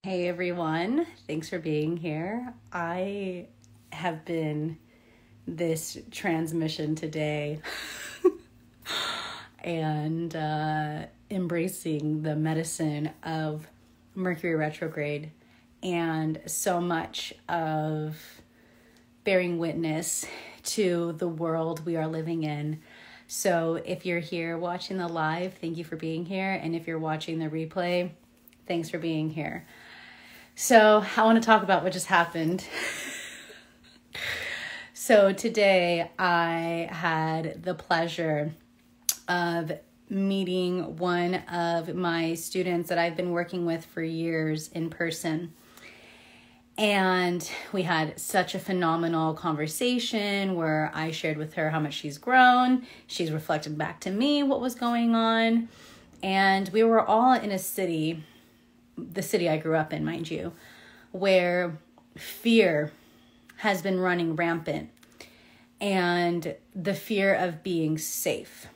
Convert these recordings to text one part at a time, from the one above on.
Hey everyone, thanks for being here. I have been this transmission today and embracing the medicine of Mercury Retrograde and so much of bearing witness to the world we are living in. So if you're here watching the live, thank you for being here. And if you're watching the replay, thanks for being here. So I want to talk about what just happened. So today I had the pleasure of meeting one of my students that I've been working with for years in person. And we had such a phenomenal conversation where I shared with her how much she's grown. She's reflected back to me what was going on. And we were all in a city, the city I grew up in, mind you, where fear has been running rampant and the fear of being safe.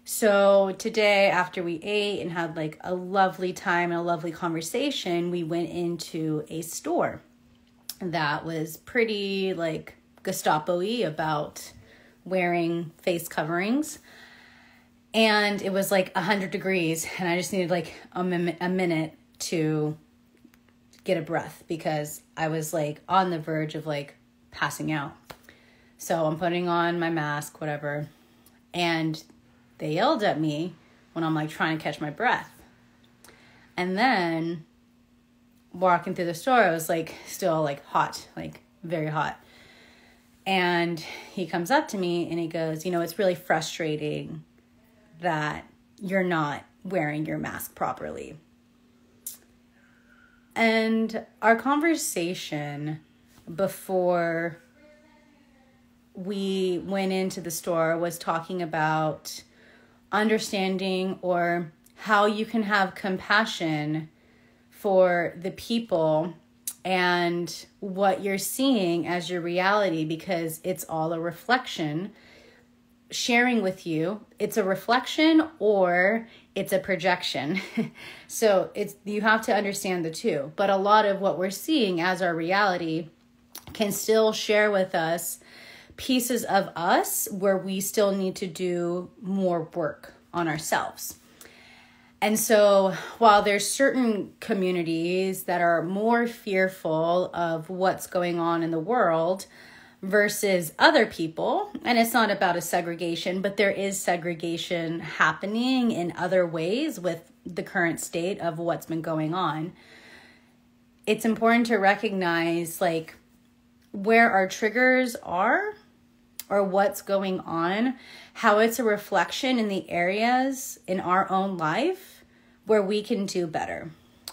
So today, after we ate and had like a lovely time and a lovely conversation, we went into a store that was pretty like Gestapo-y about wearing face coverings. And it was like 100 degrees and I just needed like a minute to get a breath because I was like on the verge of like passing out. So I'm putting on my mask, whatever. And they yelled at me when I'm like trying to catch my breath. And then walking through the store, I was like still like hot, like very hot. And he comes up to me and he goes, it's really frustrating that you're not wearing your mask properly. And our conversation before we went into the store was talking about understanding or how you can have compassion for the people and what you're seeing as your reality, because it's all a reflection. Sharing with you, it's a reflection or it's a projection. So you have to understand the two. But a lot of what we're seeing as our reality can still share with us pieces of us where we still need to do more work on ourselves. And so while there's certain communities that are more fearful of what's going on in the world versus other people, and it's not about a segregation, but there is segregation happening in other ways with the current state of what's been going on. It's important to recognize like where our triggers are or what's going on, how it's a reflection in the areas in our own life where we can do better.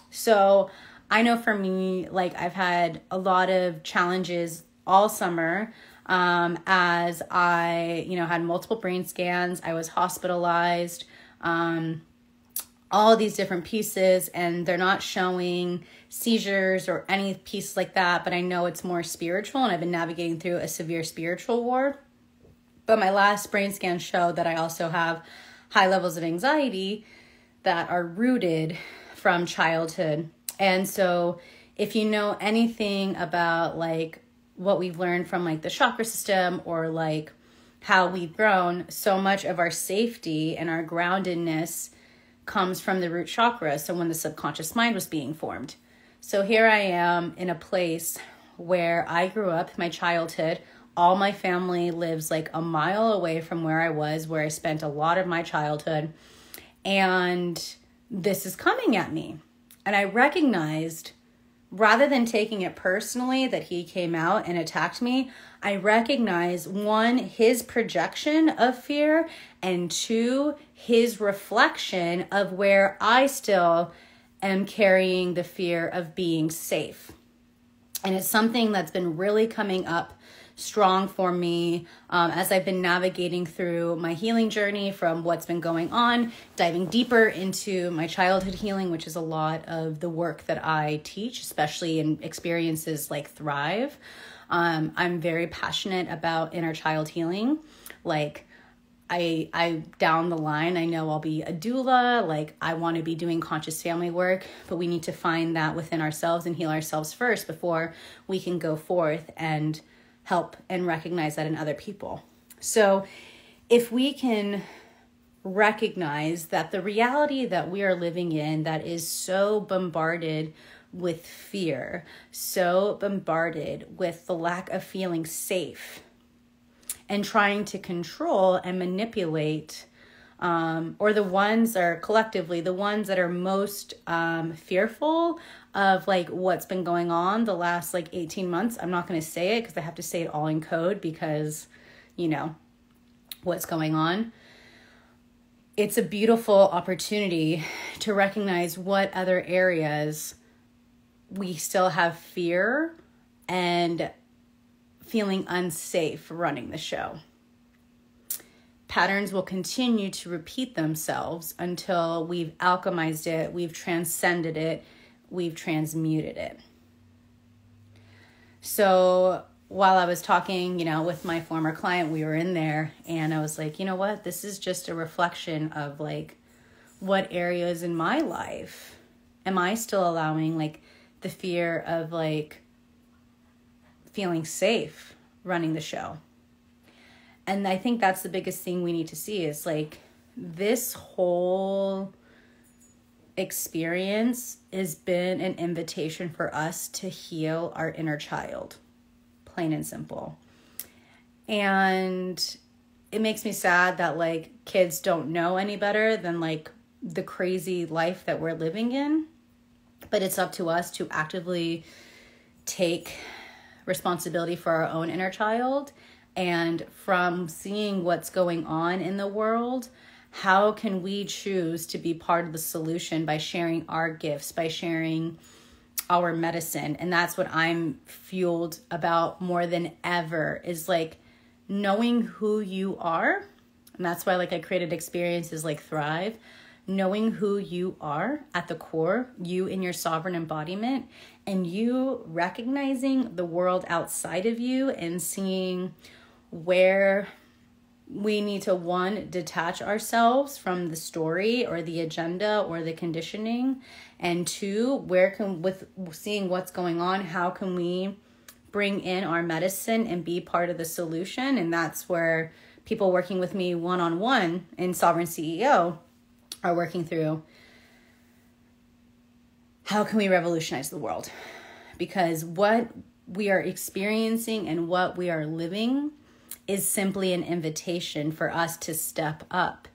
So I know for me, like I've had a lot of challenges all summer as I, had multiple brain scans. I was hospitalized, all these different pieces, and they're not showing seizures or any pieces like that, but I know it's more spiritual, and I've been navigating through a severe spiritual war. But my last brain scan showed that I also have high levels of anxiety that are rooted from childhood. And so if you know anything about like what we've learned from like the chakra system or like how we've grown, so much of our safety and our groundedness comes from the root chakra. So when the subconscious mind was being formed. So here I am in a place where I grew up, my childhood. All my family lives like a mile away from where I was, where I spent a lot of my childhood. And this is coming at me. And I recognized, rather than taking it personally that he came out and attacked me, I recognize, one, his projection of fear, and two, his reflection of where I still am carrying the fear of being safe. And it's something that's been really coming up strong for me as I've been navigating through my healing journey from what's been going on, diving deeper into my childhood healing, which is a lot of the work that I teach, especially in experiences like Thrive. I'm very passionate about inner child healing. Like I down the line, I know I'll be a doula. Like, I want to be doing conscious family work, but we need to find that within ourselves and heal ourselves first before we can go forth and help and recognize that in other people. So if we can recognize that the reality that we are living in, that is so bombarded with fear, so bombarded with the lack of feeling safe and trying to control and manipulate, or the ones are collectively the ones that are most fearful of like what's been going on the last like 18 months. I'm not going to say it because I have to say it all in code because, you know, what's going on. It's a beautiful opportunity to recognize what other areas we still have fear and feeling unsafe running the show. Patterns will continue to repeat themselves until we've alchemized it, we've transcended it, we've transmuted it. So while I was talking, you know, with my former client, we were in there and I was like, you know what, this is just a reflection of like, what areas in my life am I still allowing like the fear of like feeling safe running the show? And I think that's the biggest thing we need to see is like this whole experience has been an invitation for us to heal our inner child. Plain and simple. And it makes me sad that like kids don't know any better than like the crazy life that we're living in. But it's up to us to actively take responsibility for our own inner child. And from seeing what's going on in the world, how can we choose to be part of the solution by sharing our gifts, by sharing our medicine? And that's what I'm fueled about more than ever, is like knowing who you are. And that's why like I created experiences like Thrive, knowing who you are at the core, you in your sovereign embodiment, and you recognizing the world outside of you and seeing where we need to, one, detach ourselves from the story or the agenda or the conditioning, and two, with seeing what's going on, how can we bring in our medicine and be part of the solution? And that's where people working with me one-on-one in Sovereign CEO are working through, how can we revolutionize the world? Because what we are experiencing and what we are living is simply an invitation for us to step up.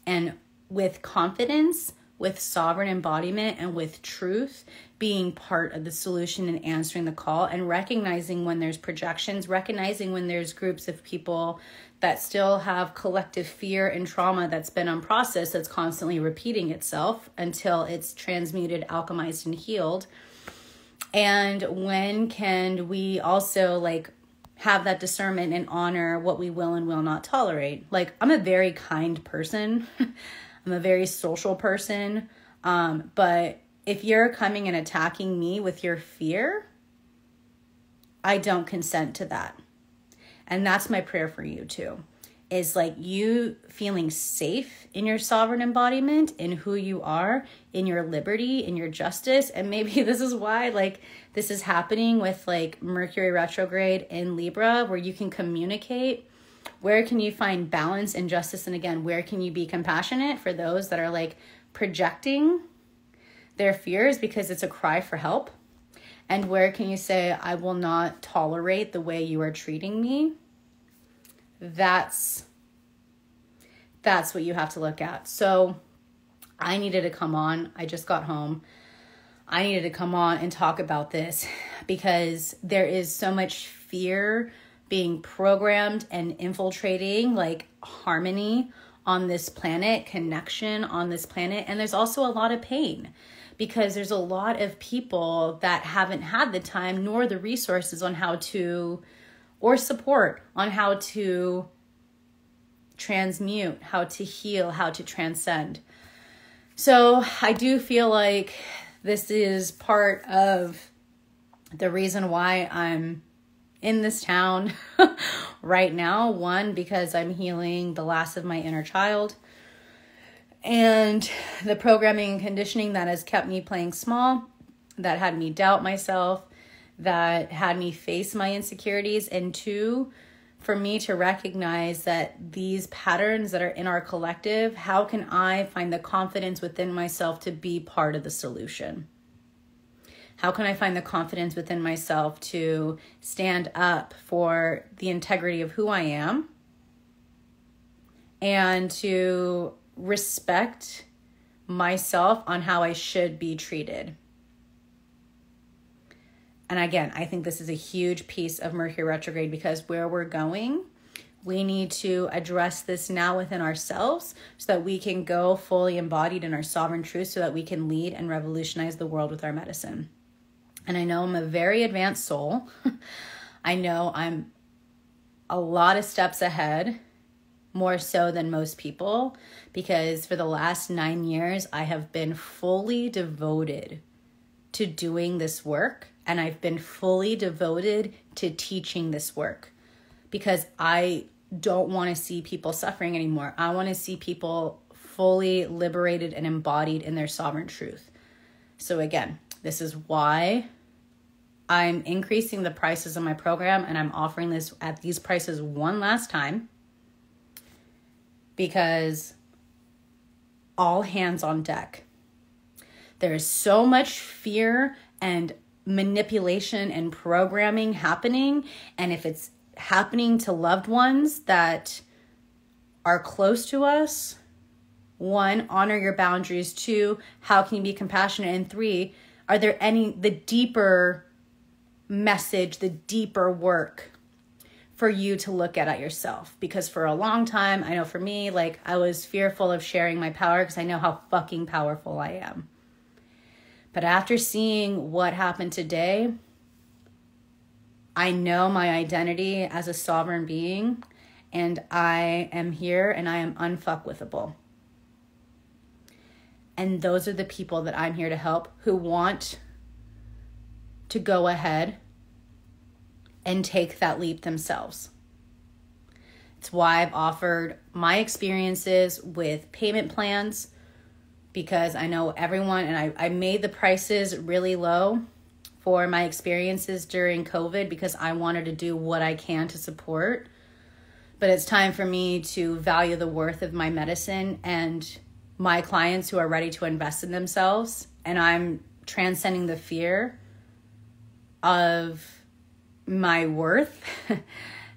And with confidence, with sovereign embodiment, and with truth, being part of the solution and answering the call, and recognizing when there's projections, recognizing when there's groups of people that still have collective fear and trauma that's been unprocessed, that's constantly repeating itself until it's transmuted, alchemized, and healed. And when can we also like have that discernment and honor what we will and will not tolerate? Like, I'm a very kind person. I'm a very social person. But if you're coming and attacking me with your fear, I don't consent to that. And that's my prayer for you too, is like you feeling safe in your sovereign embodiment, in who you are, in your liberty, in your justice. And maybe this is why like this is happening with like Mercury Retrograde in Libra, where you can communicate. Where can you find balance and justice? And again, where can you be compassionate for those that are like projecting their fears because it's a cry for help? And where can you say, I will not tolerate the way you are treating me? That's what you have to look at. So I needed to come on. I just got home. I needed to come on and talk about this because there is so much fear being programmed and infiltrating like harmony on this planet, connection on this planet. And there's also a lot of pain because there's a lot of people that haven't had the time nor the resources on how to, or support on how to transmute, how to heal, how to transcend. So I do feel like this is part of the reason why I'm in this town, right now. One, because I'm healing the last of my inner child and the programming and conditioning that has kept me playing small, that had me doubt myself, that had me face my insecurities. And two, for me to recognize that these patterns that are in our collective, how can I find the confidence within myself to be part of the solution? How can I find the confidence within myself to stand up for the integrity of who I am and to respect myself on how I should be treated? And again, I think this is a huge piece of Mercury retrograde, because where we're going, we need to address this now within ourselves so that we can go fully embodied in our sovereign truth, so that we can lead and revolutionize the world with our medicine. And I know I'm a very advanced soul. I know I'm a lot of steps ahead, more so than most people, because for the last 9 years, I have been fully devoted to doing this work. And I've been fully devoted to teaching this work, because I don't want to see people suffering anymore. I want to see people fully liberated and embodied in their sovereign truth. So again, this is why I'm increasing the prices of my program, and I'm offering this at these prices one last time, because all hands on deck. There is so much fear and manipulation and programming happening. And if it's happening to loved ones that are close to us, one, honor your boundaries. Two, how can you be compassionate? And three, are there the deeper message, the deeper work for you to look at yourself? Because for a long time, I know for me, like, I was fearful of sharing my power because I know how fucking powerful I am. But after seeing what happened today, I know my identity as a sovereign being, and I am here and I am unfuckwithable. And those are the people that I'm here to help, who want to go ahead and take that leap themselves. It's why I've offered my experiences with payment plans, because I know everyone, and I made the prices really low for my experiences during COVID because I wanted to do what I can to support. But it's time for me to value the worth of my medicine and my clients who are ready to invest in themselves. And I'm transcending the fear of my worth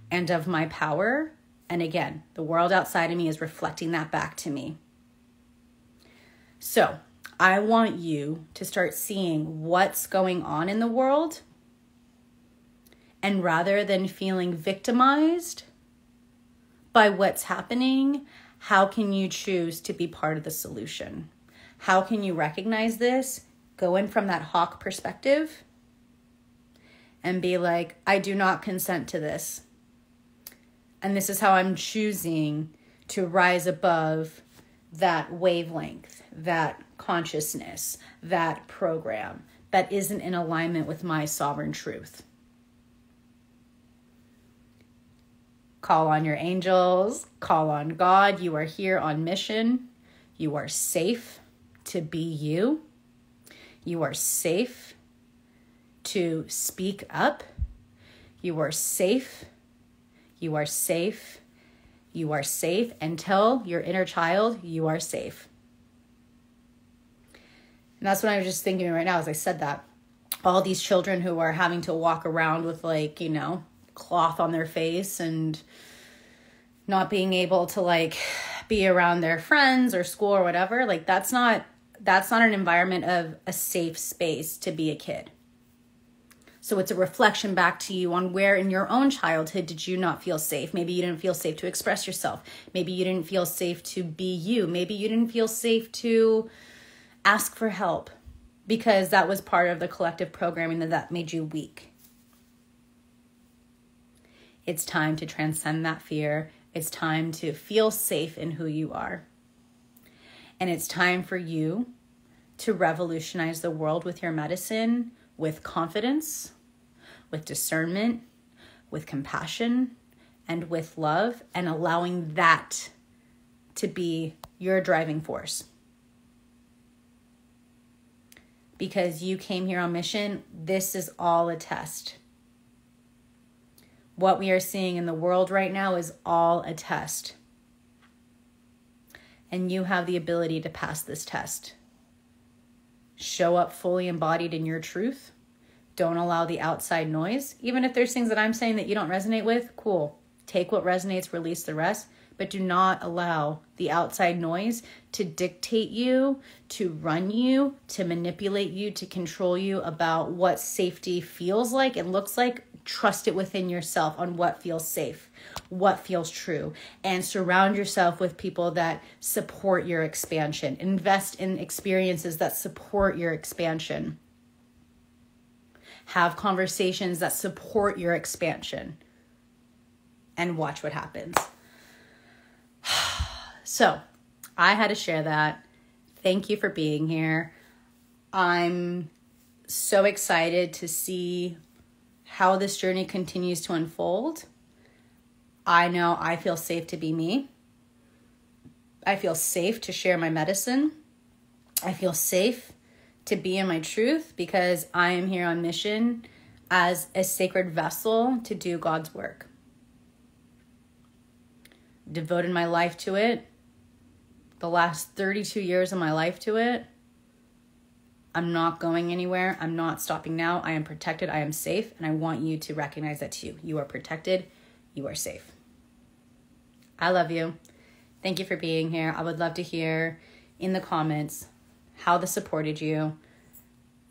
and of my power. And again, the world outside of me is reflecting that back to me. So I want you to start seeing what's going on in the world. And rather than feeling victimized by what's happening, how can you choose to be part of the solution? How can you recognize this, go in from that hawk perspective, and be like, I do not consent to this. And this is how I'm choosing to rise above that wavelength, that consciousness, that program that isn't in alignment with my sovereign truth. Call on your angels, call on God. You are here on mission. You are safe to be you. You are safe to speak up. You are safe. You are safe. You are safe, and tell your inner child you are safe. And that's what I was just thinking right now as I said that. All these children who are having to walk around with, like, you know, cloth on their face and not being able to, like, be around their friends or school or whatever, like, that's not an environment of a safe space to be a kid. So it's a reflection back to you on where in your own childhood did you not feel safe. Maybe you didn't feel safe to express yourself. Maybe you didn't feel safe to be you. Maybe you didn't feel safe to ask for help because that was part of the collective programming that made you weak. It's time to transcend that fear. It's time to feel safe in who you are. And it's time for you to revolutionize the world with your medicine, with confidence, with discernment, with compassion, and with love, and allowing that to be your driving force. Because you came here on mission, this is all a test. What we are seeing in the world right now is all a test. And you have the ability to pass this test. Show up fully embodied in your truth. Don't allow the outside noise. Even if there's things that I'm saying that you don't resonate with, cool. Take what resonates, release the rest. But do not allow the outside noise to dictate you, to run you, to manipulate you, to control you about what safety feels like and looks like. Trust it within yourself on what feels safe, what feels true, and surround yourself with people that support your expansion. Invest in experiences that support your expansion. Have conversations that support your expansion, and watch what happens. So I had to share that. Thank you for being here. I'm so excited to see how this journey continues to unfold. I know I feel safe to be me. I feel safe to share my medicine. I feel safe to be in my truth because I am here on mission as a sacred vessel to do God's work. Devoted my life to it, the last 32 years of my life to it. I'm not going anywhere. I'm not stopping now. I am protected. I am safe. And I want you to recognize that too. You are protected. You are safe. I love you. Thank you for being here. I would love to hear in the comments how this supported you.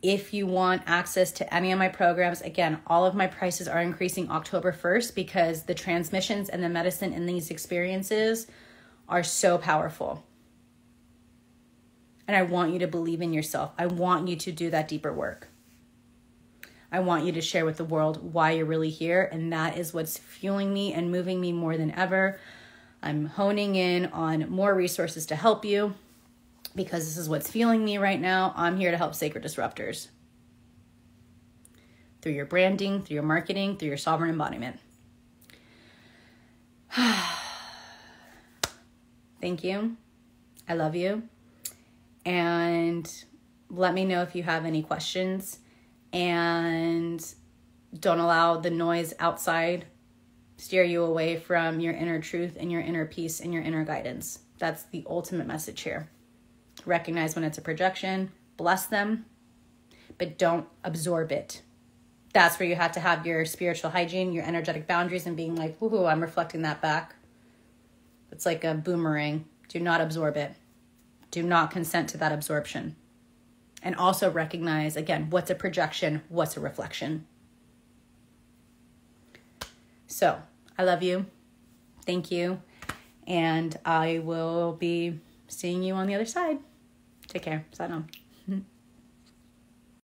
If you want access to any of my programs, again, all of my prices are increasing October 1st because the transmissions and the medicine in these experiences are so powerful. And I want you to believe in yourself. I want you to do that deeper work. I want you to share with the world why you're really here. And that is what's fueling me and moving me more than ever. I'm honing in on more resources to help you because this is what's fueling me right now. I'm here to help sacred disruptors. Through your branding, through your marketing, through your sovereign embodiment. Thank you. I love you. And let me know if you have any questions, and don't allow the noise outside steer you away from your inner truth and your inner peace and your inner guidance. That's the ultimate message here. Recognize when it's a projection, bless them, but don't absorb it. That's where you have to have your spiritual hygiene, your energetic boundaries, and being like, woohoo, I'm reflecting that back. It's like a boomerang. Do not absorb it. Do not consent to that absorption. And also recognize, again, what's a projection, what's a reflection. So, I love you. Thank you. And I will be seeing you on the other side. Take care. Sign on.